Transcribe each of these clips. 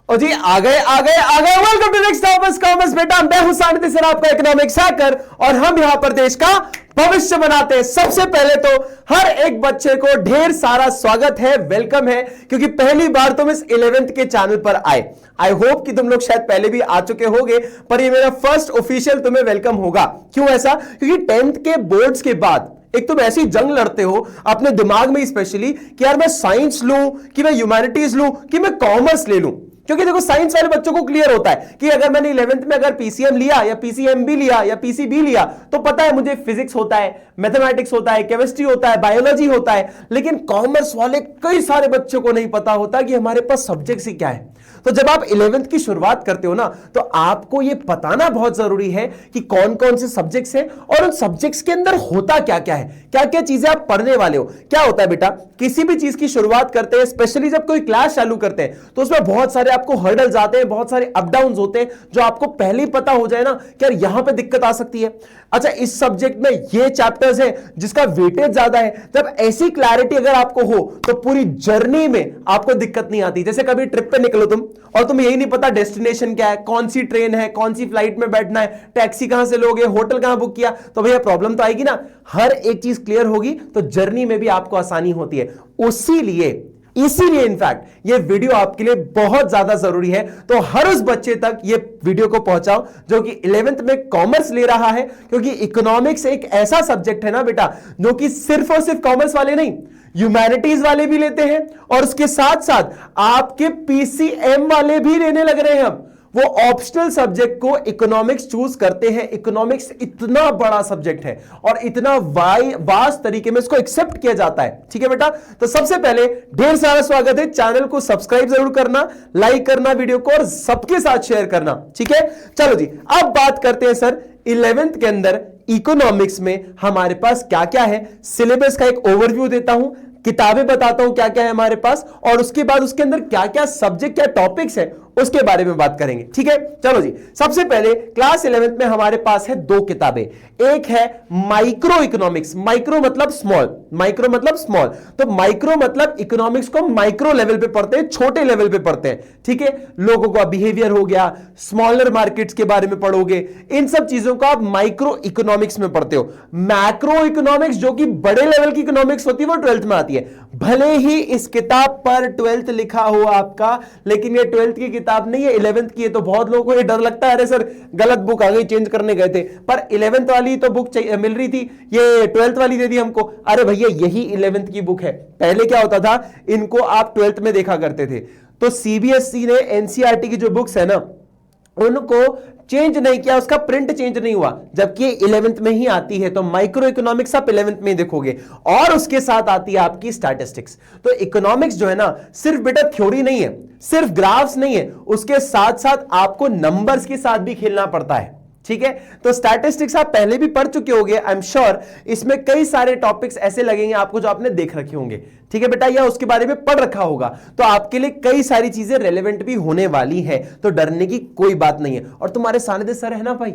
और जी आ गए welcome to next commerce बेटा, मैं हूं सानिध्य सर, आपका इकोनॉमिक्स हैकर, और हम यहां पर देश का भविष्य बनाते हैं। सबसे पहले तो हर एक बच्चे को ढेर सारा स्वागत है, वेलकम है, क्योंकि पहली बार तुम इस 11th के चैनल पर आए। आई होप कि तुम लोग शायद पहले भी आ चुके होंगे, पर ये मेरा फर्स्ट ऑफिशियल तुम्हें वेलकम होगा। क्यों ऐसा? क्योंकि 10th के बोर्ड्स के बाद एक तुम ऐसी जंग लड़ते हो अपने दिमाग में स्पेशली कि यार मैं साइंस लूं कि मैं ह्यूमैनिटीज लूं कि मैं कॉमर्स ले लूं। क्योंकि देखो साइंस वाले बच्चों को क्लियर होता है कि अगर मैंने 11th में अगर पीसीएम लिया या पीसीएमबी लिया या पीसीबी लिया तो पता है मुझे फिजिक्स होता है, मैथमेटिक्स होता है, केमिस्ट्री होता है, बायोलॉजी होता है। लेकिन कॉमर्स वाले कई सारे बच्चों को नहीं पता होता कि हमारे पास सब्जेक्ट्स ही क्या है। तो जब आप 11th की शुरुआत करते हो ना, तो आपको यह बताना बहुत जरूरी है कि कौन कौन से सब्जेक्ट्स हैं और उन सब्जेक्ट्स के अंदर होता क्या क्या है, क्या क्या चीजें आप पढ़ने वाले हो। क्या होता है बेटा, किसी भी चीज की शुरुआत करते हैं, स्पेशली जब कोई क्लास चालू करते हैं, तो उसमें बहुत सारे आपको हर्डल्स आते हैं, बहुत सारे अप डाउन होते हैं, जो आपको पहले ही पता हो जाए ना कि यार यहां पे दिक्कत आ सकती है। अच्छा, इस सब्जेक्ट में ये चैप्टर्स है जिसका वेटेज ज्यादा है। जब ऐसी क्लैरिटी अगर आपको हो तो पूरी जर्नी में आपको दिक्कत नहीं आती। जैसे कभी ट्रिप पे निकलो तुम और तुम्हें यही नहीं पता डेस्टिनेशन क्या है, कौन सी ट्रेन है, कौन सी फ्लाइट में बैठना है, टैक्सी कहां से लोगे, होटल कहां बुक किया, तो भैया प्रॉब्लम तो आएगी ना। हर एक चीज क्लियर होगी तो जर्नी में भी आपको आसानी होती है। इसीलिए इनफैक्ट ये वीडियो आपके लिए बहुत ज्यादा जरूरी है। तो हर उस बच्चे तक ये वीडियो को पहुंचाओ जो कि 11th में कॉमर्स ले रहा है, क्योंकि इकोनॉमिक्स एक ऐसा सब्जेक्ट है ना बेटा, जो कि सिर्फ और सिर्फ कॉमर्स वाले नहीं, ह्यूमैनिटीज वाले भी लेते हैं, और उसके साथ साथ आपके पीसीएम वाले भी लेने लग रहे हैं। हम वो ऑप्शनल सब्जेक्ट को इकोनॉमिक्स चूज करते हैं। इकोनॉमिक्स इतना बड़ा सब्जेक्ट है और इतना वास्ट तरीके में इसको एक्सेप्ट किया जाता है। ठीक है बेटा, तो सबसे पहले ढेर सारा स्वागत है। चैनल को सब्सक्राइब जरूर करना, लाइक करना वीडियो को, और सबके साथ शेयर करना। ठीक है, चलो जी अब बात करते हैं सर 11th के अंदर इकोनॉमिक्स में हमारे पास क्या क्या है। सिलेबस का एक ओवरव्यू देता हूं, किताबें बताता हूं क्या क्या है हमारे पास, और उसके बाद उसके अंदर क्या क्या सब्जेक्ट, क्या टॉपिक्स है, उसके बारे में बात करेंगे। ठीक है, चलो जी। सबसे पहले क्लास 11th में हमारे पास है दो किताबें। एक है माइक्रो इकोनॉमिक्स, माइक्रो मतलब स्मॉल, माइक्रो मतलब स्मॉल, तो माइक्रो मतलब इकोनॉमिक्स को माइक्रो लेवल पे पढ़ते हैं, छोटे लेवल पे पढ़ते हैं। ठीक है, लोगों का बिहेवियर हो गया, स्मॉलर मार्केट्स के बारे में पढ़ोगे, इन सब चीजों को आप माइक्रो इकोनॉमिक्स में पढ़ते हो। मैक्रो इकोनॉमिक्स जो कि बड़े लेवल की इकोनॉमिक्स होती है, वो 12th में आती है। भले ही इस किताब पर 12th लिखा हो आपका, लेकिन ये 12th की किताब नहीं है, 11th की है। तो बहुत लोगों को ये डर लगता है, अरे सर गलत बुक आ गई, चेंज करने गए थे, पर 11th वाली तो बुक मिल रही थी, ये 12th वाली दे दी हमको। अरे भैया यही 11th की बुक है। पहले क्या होता था, इनको आप 12th में देखा करते थे, तो सीबीएसई ने एनसीईआरटी की जो बुक्स है ना, उनको चेंज नहीं किया, उसका प्रिंट चेंज नहीं हुआ, जबकि 11th में ही आती है। तो माइक्रो इकोनॉमिक्स आप 11th में ही देखोगे, और उसके साथ आती है आपकी स्टैटिस्टिक्स। तो इकोनॉमिक्स जो है ना, सिर्फ बेटा थ्योरी नहीं है, सिर्फ ग्राफ्स नहीं है, उसके साथ साथ आपको नंबर्स के साथ भी खेलना पड़ता है। ठीक है, तो स्टैटिस्टिक्स आप पहले भी पढ़ चुके होंगे, आई एम श्योर। इसमें कई सारे टॉपिक्स ऐसे लगेंगे आपको जो आपने देख रखे होंगे। ठीक है बेटा, या उसके बारे में पढ़ रखा होगा, तो आपके लिए कई सारी चीजें रेलेवेंट भी होने वाली है। तो डरने की कोई बात नहीं है। और तुम्हारे सानिध्य सर है ना भाई,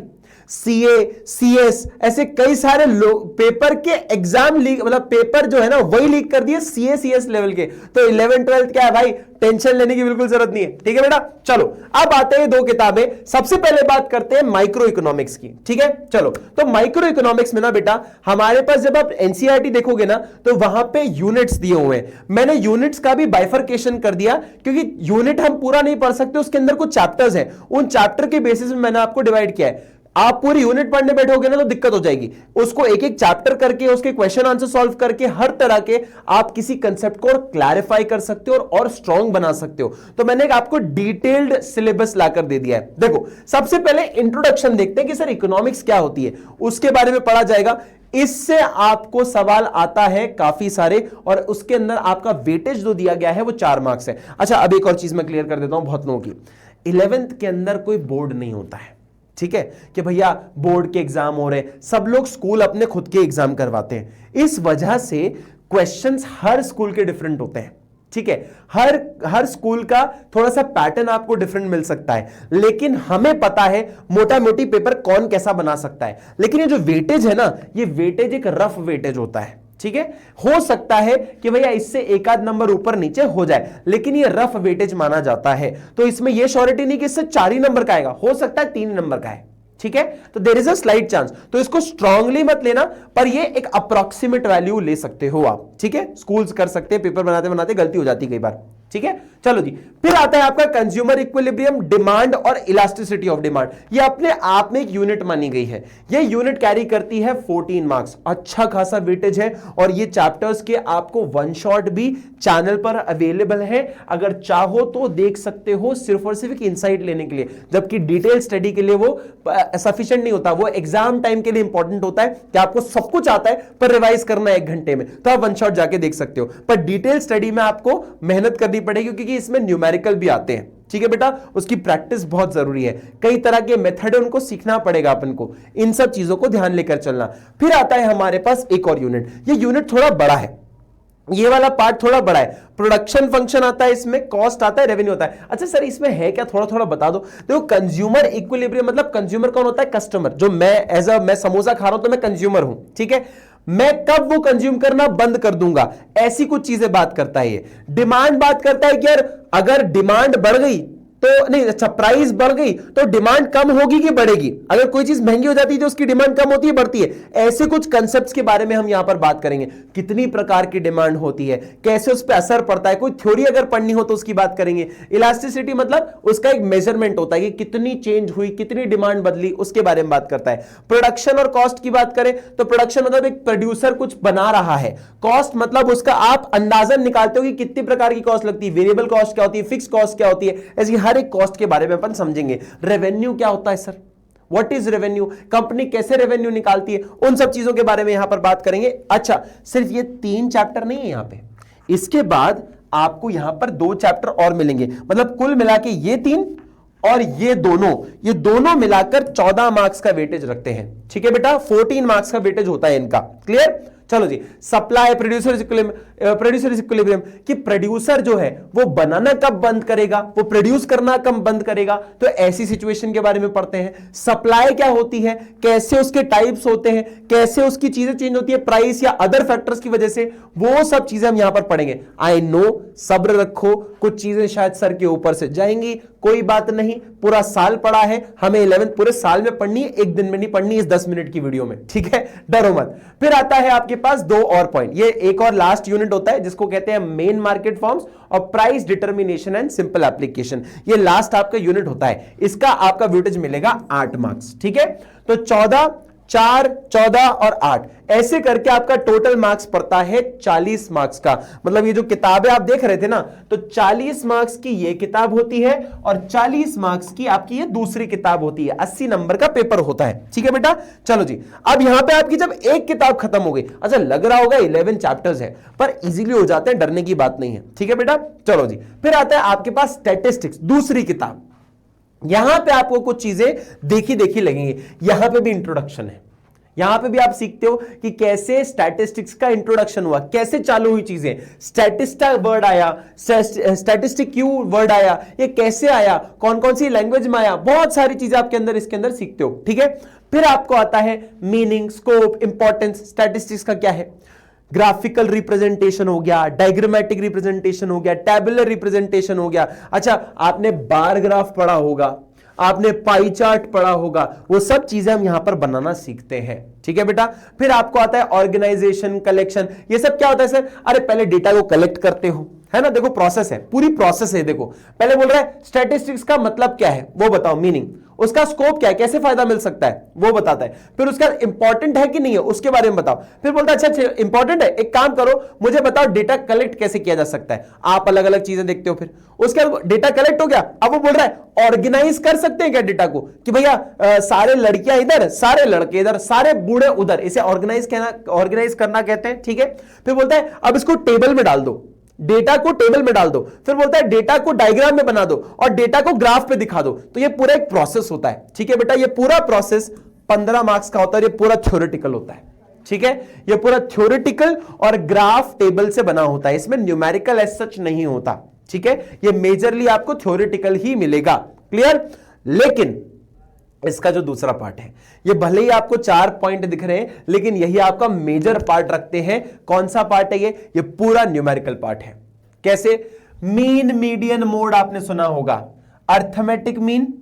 सीए, सीएस, ऐसे कई सारे लोग पेपर के एग्जाम लीक, मतलब पेपर जो है ना वही लीक कर दिए सीए सीएस लेवल के। तो 11th 12th क्या है भाई, टेंशन लेने की बिल्कुल जरूरत नहीं है। ठीक है बेटा, चलो अब आते हैं दो किताबें। सबसे पहले बात करते हैं माइक्रो इकोनॉमिक्स की। ठीक है, चलो, तो माइक्रो इकोनॉमिक्स में ना बेटा हमारे पास जब आप एनसीईआरटी देखोगे ना, तो वहां पे यूनिट्स दिए हुए हैं। मैंने यूनिट्स का भी बाइफरकेशन कर दिया, क्योंकि यूनिट हम पूरा नहीं पढ़ सकते, उसके अंदर कुछ चैप्टर्स हैं, उन चैप्टर के बेसिस में मैंने आपको डिवाइड किया है। आप पूरी यूनिट पढ़ने बैठोगे ना तो दिक्कत हो जाएगी। उसको एक एक चैप्टर करके, उसके क्वेश्चन आंसर सॉल्व करके, हर तरह के आप किसी कंसेप्ट को क्लैरिफाई कर सकते हो और स्ट्रांग बना सकते हो। तो मैंने आपको डिटेल्ड सिलेबस लाकर दे दिया है। देखो, सबसे पहले इंट्रोडक्शन देखते हैं कि सर इकोनॉमिक्स क्या होती है, उसके बारे में पढ़ा जाएगा। इससे आपको सवाल आता है काफी सारे, और उसके अंदर आपका वेटेज जो दिया गया है वो 4 मार्क्स है। अच्छा, अब एक और चीज मैं क्लियर कर देता हूं बहुत लोगों की, 11th के अंदर कोई बोर्ड नहीं होता है। ठीक है, कि भैया बोर्ड के एग्जाम हो रहे, सब लोग स्कूल अपने खुद के एग्जाम करवाते हैं। इस वजह से क्वेश्चंस हर स्कूल के डिफरेंट होते हैं। ठीक है, हर स्कूल का थोड़ा सा पैटर्न आपको डिफरेंट मिल सकता है, लेकिन हमें पता है मोटा मोटी पेपर कौन कैसा बना सकता है। लेकिन ये जो वेटेज है ना, ये वेटेज एक रफ वेटेज होता है। ठीक है, हो सकता है कि भैया इससे एक आध नंबर ऊपर नीचे हो जाए, लेकिन ये रफ वेटेज माना जाता है, तो इसमें ये श्योरिटी नहीं कि इससे 4 ही नंबर का आएगा, हो सकता है 3 नंबर का है, ठीक है, तो there is a slight chance, तो इसको स्ट्रांगली मत लेना, पर ये एक अप्रोक्सीमेट वैल्यू ले सकते हो आप, ठीक है, स्कूल्स कर सकते हैं, पेपर बनाते बनाते गलती हो जाती है कई बार, ठीक है। चलो जी, फिर आता है आपका कंज्यूमर इक्विलिब्रियम, डिमांड और इलास्टिसिटी ऑफ डिमांड। ये अपने आप में एक यूनिट मानी गई है, ये यूनिट कैरी करती है 14 मार्क्स, अच्छा खासा वेटेज है, और ये चैप्टर्स के आपको वन शॉट भी चैनल पर अवेलेबल है, अगर चाहो तो देख सकते हो, सिर्फ और सिर्फ इनसाइट लेने के लिए, जबकि डिटेल स्टडी के लिए वो सफिशिएंट नहीं होता, वो एग्जाम टाइम के लिए इंपॉर्टेंट होता है कि आपको सब कुछ आता है पर रिवाइज करना है 1 घंटे में, तो आप वन शॉट जाके देख सकते हो, पर डिटेल स्टडी में आपको मेहनत करनी पड़ेगी, क्योंकि इसमें न्यूमेरिकल भी आते हैं, ठीक है बेटा, उसकी प्रैक्टिस बहुत जरूरी है, कई तरह के मेथड उनको सीखना पड़ेगा अपन को, इन सब चीजों को ध्यान लेकर चलना। फिर आता है हमारे पास एक और यूनिट, ये यूनिट थोड़ा बड़ा है, ये वाला पार्ट थोड़ा बड़ा है, प्रोडक्शन फंक्शन आता है इसमें, कॉस्ट आता है, रेवेन्यू आता है। अच्छा सर इसमें है क्या, थोड़ा थोड़ा बता दो। देखो कंज्यूमर इक्विलिब्रियम मतलब कंज्यूमर कौन होता है, कस्टमर, जो मैं समोसा खा रहा हूं तो मैं कंज्यूमर हूं, ठीक है, मैं कब वो कंज्यूम करना बंद कर दूंगा, ऐसी कुछ चीजें बात करता है ये। डिमांड बात करता है कि यार अगर डिमांड बढ़ गई तो नहीं, अच्छा प्राइस बढ़ गई तो डिमांड कम होगी कि बढ़ेगी, अगर कोई चीज महंगी हो जाती है तो उसकी डिमांड कम होती है बढ़ती है, ऐसे कुछ कंसेप्ट्स के बारे में हम यहां पर बात करेंगे, कितनी प्रकार की डिमांड होती है, कैसे उस पर असर पड़ता है, कोई थ्योरी अगर पढ़नी हो तो उसकी बात करेंगे। इलास्टिसिटी मतलब उसका एक मेजरमेंट होता है कि कितनी चेंज हुई, कितनी डिमांड बदली, उसके बारे में बात करता है। प्रोडक्शन और कॉस्ट की बात करें तो प्रोडक्शन मतलब एक प्रोड्यूसर कुछ बना रहा है, कॉस्ट मतलब उसका आप अंदाजन निकालते हो कि कितनी प्रकार की कॉस्ट लगती है, वेरिएबल कॉस्ट क्या होती है, फिक्स कॉस्ट क्या होती है, ऐसी हर एक कॉस्ट के बारे में अपन समझेंगे। रेवेन्यू क्या होता है sir, what is revenue, company कैसे रेवेन्यू निकालती है, उन सब चीजों के बारे में यहां पर बात करेंगे। अच्छा सिर्फ ये 3 चैप्टर नहीं है यहां पे, इसके बाद आपको यहां पर 2 चैप्टर और मिलेंगे, मतलब कुल मिला के ये 3 और ये दोनों मिलाकर 14 मार्क्स का वेटेज रखते हैं, ठीक है बेटा, 14 मार्क्स का वेटेज होता है इनका, क्लियर। चलो जी, सप्लाई प्रोड्यूसर इक्विलिब्रियम कि प्रोड्यूसर जो है वो बनाना कब बंद करेगा, वो प्रोड्यूस करना कब बंद करेगा, तो ऐसी सिचुएशन के बारे में पढ़ते हैं। सप्लाई क्या होती है, कैसे उसके टाइप्स होते हैं, कैसे उसकी चीजें चेंज होती है प्राइस या अदर फैक्टर्स की वजह से, वो सब चीजें हम यहां पर पढ़ेंगे। आई नो, सब्र रखो, कुछ चीजें शायद सर के ऊपर से जाएंगी, कोई बात नहीं, पूरा साल पढ़ा है, हमें 11th पूरे साल में पढ़नी है, एक दिन में नहीं पढ़नी, इस 10 मिनट की वीडियो में, ठीक है, डरो मत। फिर आता है आपके पास 2 और पॉइंट, ये एक और लास्ट यूनिट होता है जिसको कहते हैं मेन मार्केट फॉर्म्स और price determination and simple application, ये लास्ट आपका यूनिट होता है, इसका आपका वेटेज मिलेगा 8 मार्क्स, ठीक है। तो 14, 4, 14 और 8 ऐसे करके आपका टोटल मार्क्स पड़ता है 40 मार्क्स का, मतलब ये जो किताबें आप देख रहे थे ना, तो 40 मार्क्स की ये किताब होती है और 40 मार्क्स की आपकी ये दूसरी किताब होती है, 80 नंबर का पेपर होता है, ठीक है बेटा। चलो जी, अब यहां पे आपकी जब एक किताब खत्म हो गई, अच्छा लग रहा होगा 11 चैप्टर्स है, पर इजीली हो जाते हैं, डरने की बात नहीं है, ठीक है बेटा। चलो जी, फिर आता है आपके पास स्टैटिस्टिक्स, दूसरी किताब, यहां पे आपको कुछ चीजें देखी लगेंगी, यहां पे भी इंट्रोडक्शन है, यहां पे भी आप सीखते हो कि कैसे स्टैटिस्टिक्स का इंट्रोडक्शन हुआ, कैसे चालू हुई चीजें, स्टैटिस्टा वर्ड आया, स्टैटिस्टिक क्यू वर्ड आया, ये कैसे आया, कौन कौन सी लैंग्वेज में आया, बहुत सारी चीजें आपके अंदर इसके अंदर सीखते हो, ठीक है। फिर आपको आता है मीनिंग, स्कोप, इंपॉर्टेंस, स्टैटिस्टिक्स का क्या है, ग्राफिकल रिप्रेजेंटेशन हो गया, डायग्रामेटिक रिप्रेजेंटेशन हो गया, टैबुलर रिप्रेजेंटेशन हो गया। अच्छा आपने बार ग्राफ पढ़ा होगा, आपने पाई चार्ट पढ़ा होगा, वो सब चीजें हम यहां पर बनाना सीखते हैं, ठीक है बेटा। फिर आपको आता है ऑर्गेनाइजेशन, कलेक्शन, ये सब क्या होता है सर, अरे पहले डेटा को कलेक्ट करते हो, है ना, देखो प्रोसेस है, पूरी प्रोसेस है, देखो पहले बोल रहा है स्टैटिस्टिक्स का मतलब क्या है वो बताओ, मीनिंग, उसका स्कोप क्या है, कैसे फायदा मिल सकता है वो बताता है, फिर उसका इंपॉर्टेंट है कि नहीं है उसके बारे में बताओ, फिर बोलता है अच्छा इंपॉर्टेंट है, एक काम करो मुझे बताओ डेटा कलेक्ट कैसे किया जा सकता है, आप अलग अलग चीजें देखते हो, फिर उसके बाद डेटा कलेक्ट हो गया, अब वो बोल रहा है ऑर्गेनाइज कर सकते हैं क्या डेटा को, कि भैया सारे लड़कियां इधर, सारे लड़के इधर, सारे बूढ़े उधर, इसे ऑर्गेनाइज करना कहते हैं, ठीक है। फिर बोलता है अब इसको टेबल में डाल दो, डेटा को टेबल में डाल दो, फिर बोलता है डेटा को डायग्राम में बना दो और डेटा को ग्राफ पे दिखा दो, तो ये पूरा एक प्रोसेस होता है, ठीक है बेटा। ये पूरा प्रोसेस 15 मार्क्स का होता है, ये पूरा थ्योरेटिकल होता है, ठीक है, ये पूरा थ्योरेटिकल और ग्राफ टेबल से बना होता है, इसमें न्यूमेरिकल एज सच नहीं होता, ठीक है, ये मेजरली आपको थ्योरेटिकल ही मिलेगा, क्लियर। लेकिन इसका जो दूसरा पार्ट है, ये भले ही आपको 4 पॉइंट दिख रहे हैं, लेकिन यही आपका मेजर पार्ट रखते हैं। कौन सा पार्ट है ये पूरा न्यूमेरिकल पार्ट है। कैसे? मीन, मीडियन, मोड आपने सुना होगा। Arithmetic mean,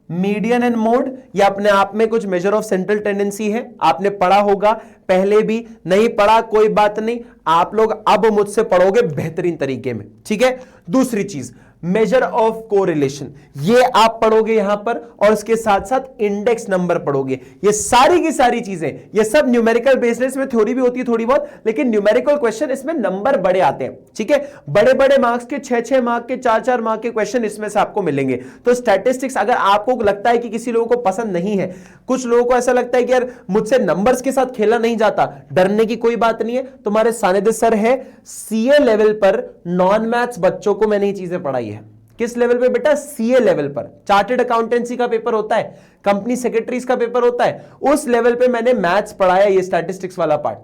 median and mode, ये अपने आप में कुछ मेजर ऑफ सेंट्रल टेंडेंसी है, आपने पढ़ा होगा पहले भी। नहीं पढ़ा कोई बात नहीं, आप लोग अब मुझसे पढ़ोगे बेहतरीन तरीके में, ठीक है। दूसरी चीज मेजर ऑफ कोरिलेशन, ये आप पढ़ोगे यहां पर, और उसके साथ साथ इंडेक्स नंबर पढ़ोगे। ये सारी की सारी चीजें, ये सब न्यूमेरिकल बेस्ड है, इसमें थ्योरी भी होती है थोड़ी बहुत, लेकिन न्यूमेरिकल क्वेश्चन इसमें नंबर बड़े आते हैं, ठीक है। बड़े बड़े मार्क्स के 6-6 मार्क के 4-4 मार्क के क्वेश्चन इसमें से आपको मिलेंगे। तो स्टैटिस्टिक्स अगर आपको लगता है कि किसी लोगों को पसंद नहीं है, कुछ लोगों को ऐसा लगता है कि यार मुझसे नंबर्स के साथ खेला नहीं जाता, डरने की कोई बात नहीं है। तुम्हारे सानिध्य सर है, सीए लेवल पर नॉन मैथ्स बच्चों को मैंने ये चीजें पढ़ाई है। किस लेवल पे बेटा? सीए लेवल पर। चार्टेड अकाउंटेंसी का पेपर होता है, कंपनी सेक्रेटरीज का पेपर होता है, उस लेवल पे मैंने मैथ्स पढ़ाया, ये स्टैटिस्टिक्स वाला पार्ट।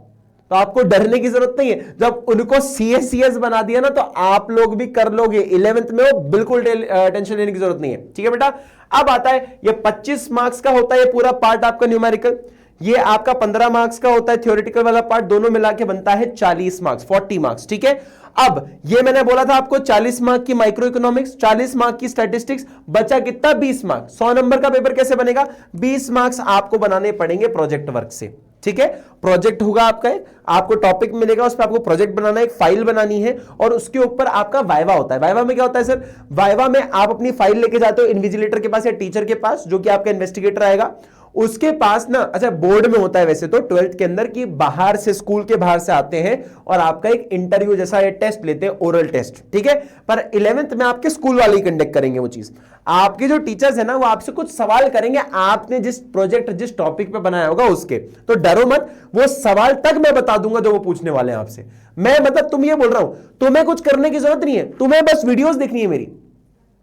तो आपको डरने की जरूरत नहीं है। जब उनको सीएस बना दिया ना, तो आप लोग भी कर लोगे 11th में, वो बिल्कुल टेंशन लेने की जरूरत नहीं है, ठीक है बेटा। अब आता है ये 25 मार्क्स का होता है ये पूरा पार्ट आपका न्यूमेरिकल। ये आपका 15 मार्क्स का होता है थ्योरेटिकल वाला पार्ट, दोनों मिला के बनता है 40 मार्क्स, 40 मार्क्स, ठीक है। अब ये मैंने बोला था आपको 40 मार्क की माइक्रो इकोनॉमिक्स, 40 मार्क की स्टैटिस्टिक्स, बचा कितना? 20 मार्क। 100 नंबर का पेपर कैसे बनेगा? 20 मार्क्स आपको बनाने पड़ेंगे प्रोजेक्ट वर्क से, ठीक है। प्रोजेक्ट होगा आपका, आपको टॉपिक मिलेगा, उस पर आपको प्रोजेक्ट बनाना है, एक फाइल बनानी है, और उसके ऊपर आपका वाइवा होता है। वाइवा में क्या होता है सर? वाइवा में आप अपनी फाइल लेके जाते हो इन्विजिलेटर के पास या टीचर के पास, जो कि आपका इन्वेस्टिगेटर आएगा उसके पास ना। अच्छा, बोर्ड में होता है वैसे तो 12th के अंदर, कि बाहर से, स्कूल के बाहर से आते हैं और आपका एक इंटरव्यू जैसा ये टेस्ट लेते हैं, ओरल टेस्ट, ठीक है। पर 11th में आपके स्कूल वाले ही कंडक्ट करेंगे वो चीज। आपके जो टीचर्स है ना, वो आपसे कुछ सवाल करेंगे, आपने जिस प्रोजेक्ट जिस टॉपिक पे बनाया होगा उसके। तो डरो मत, वो सवाल तक मैं बता दूंगा जो वो पूछने वाले हैं आपसे। मैं मतलब तुम ये बोल रहा हूं, तुम्हें कुछ करने की जरूरत नहीं है, तुम्हें बस वीडियोस देखनी है मेरी,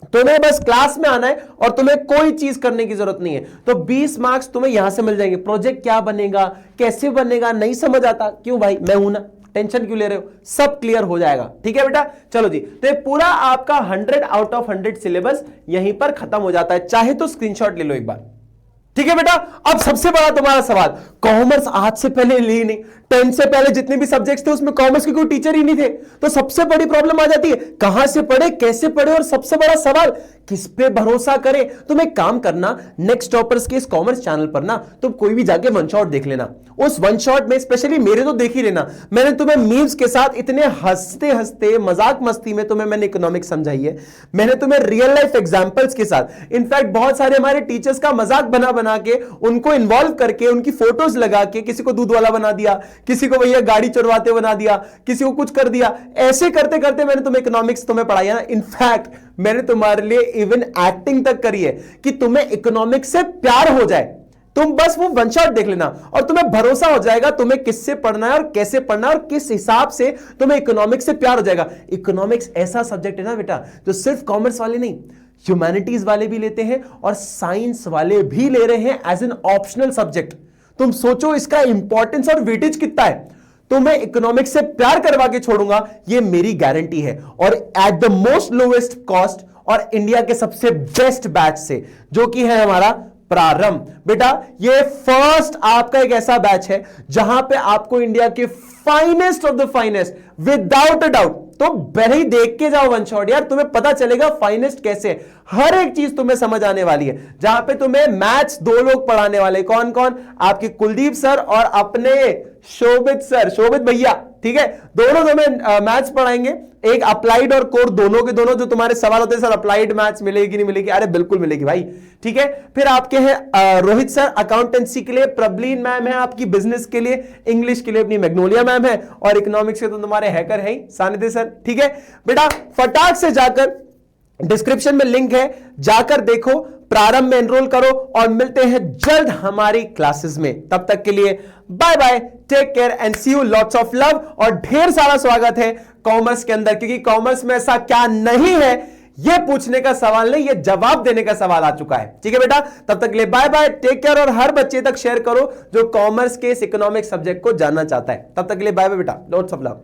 तुम्हें बस क्लास में आना है और तुम्हें कोई चीज करने की जरूरत नहीं है। तो 20 मार्क्स तुम्हें यहां से मिल जाएंगे। प्रोजेक्ट क्या बनेगा, कैसे बनेगा, नहीं समझ आता, क्यों भाई, मैं हूं ना, टेंशन क्यों ले रहे हो, सब क्लियर हो जाएगा, ठीक है बेटा। चलो जी, तो ये पूरा आपका 100 आउट ऑफ 100 सिलेबस यहीं पर खत्म हो जाता है। चाहे तो स्क्रीनशॉट ले लो एक बार, ठीक है बेटा। अब सबसे बड़ा तुम्हारा सवाल, कॉमर्स आज से पहले ली नहीं, 10 से पहले जितने भी सब्जेक्ट्स थे उसमें कॉमर्स के कोई टीचर ही नहीं थे। तो सबसे बड़ी प्रॉब्लम आ जाती है, कहां से पढ़े, कैसे पढ़े, और सबसे बड़ा सवाल, किस पे भरोसा करें। तुम एक काम करना, नेक्स्ट टॉपर्स के इस कॉमर्स चैनल पर ना तुम कोई भी जाके वन शॉट देख लेना। उस वन शॉट में स्पेशली मेरे तो देख ही लेना, मैंने तुम्हें मीम्स के साथ इतने हंसते हंसते मजाक मस्ती में तुम्हें मैंने इकोनॉमिक्स समझाई है। मैंने तुम्हें रियल लाइफ एग्जांपल्स के साथ, इनफैक्ट बहुत सारे हमारे टीचर्स का मजाक बना बना के, उनको इन्वॉल्व करके, उनकी फोटोज लगा के, किसी को दूध वाला बना दिया, किसी को भैया गाड़ी चुरवाते बना दिया, किसी को कुछ कर दिया। ऐसे करते करते मैंने तुम्हें इकोनॉमिक्स तुम्हें पढ़ाई है ना। इनफैक्ट मैंने तुम्हारे लिए इवन एक्टिंग तक करी है कि तुम्हें इकोनॉमिक्स से प्यार हो जाए। तुम बस वो वन शॉट देख लेना और तुम्हें भरोसा हो जाएगा तुम्हें किससे पढ़ना है और कैसे पढ़ना है और किस हिसाब से तुम्हें इकोनॉमिक्स से प्यार हो जाएगा। इकोनॉमिक्स ऐसा सब्जेक्ट है ना बेटा, जो सिर्फ कॉमर्स वाले नहीं, ह्यूमैनिटीज वाले भी लेते हैं और साइंस वाले भी ले रहे हैं एज एन ऑप्शनल सब्जेक्ट। तुम सोचो इसका इंपॉर्टेंस और वेटेज कितना है। तो मैं इकोनॉमिक्स से प्यार करवा के छोड़ूंगा, ये मेरी गारंटी है, और at the most lowest cost, और इंडिया के सबसे बेस्ट बैच से, जो कि है हमारा प्रारंभ। बेटा ये फर्स्ट आपका एक ऐसा बैच है जहां पे आपको इंडिया के finest of the finest, without a doubt, तो पहले ही देख के जाओ वन शॉट यार, तुम्हें पता चलेगा फाइनेस्ट कैसे। हर एक चीज तुम्हें समझ आने वाली है, जहां पे तुम्हें मैथ्स 2 लोग पढ़ाने वाले, कौन कौन, आपके कुलदीप सर और अपने शोभित सर, शोभित भैया, ठीक है। दोनों तुम्हें मैथ्स पढ़ाएंगे, एक अप्लाइड और कोर, दोनों के दोनों। जो तुम्हारे सवाल होते हैं सर अप्लाइड मैथ्स मिलेगी नहीं मिलेगी, अरे बिल्कुल मिलेगी भाई, ठीक है। फिर आपके हैं रोहित सर अकाउंटेंसी के लिए, प्रबलीन मैम है आपकी बिजनेस के लिए, इंग्लिश के लिए अपनी मैग्नोलिया मैम है, और इकोनॉमिक्स के तो तुम्हारे हैकर है ही सानिध्य सर, ठीक है। बेटा फटाक से जाकर डिस्क्रिप्शन में लिंक है, जाकर देखो, प्रारंभ में एनरोल करो, और मिलते हैं जल्द हमारी क्लासेस में। तब तक के लिए bye bye, take care and see you, lots of love, और ढेर सारा स्वागत है कॉमर्स के अंदर, क्योंकि कॉमर्स में ऐसा क्या नहीं है ये पूछने का सवाल नहीं, ये जवाब देने का सवाल आ चुका है, ठीक है बेटा। तब तक के लिए बाय बाय, टेक केयर, और हर बच्चे तक शेयर करो जो कॉमर्स के इस इकोनॉमिक सब्जेक्ट को जानना चाहता है। तब तक के लिए बाय बाय बेटा, लॉट्स ऑफ लव।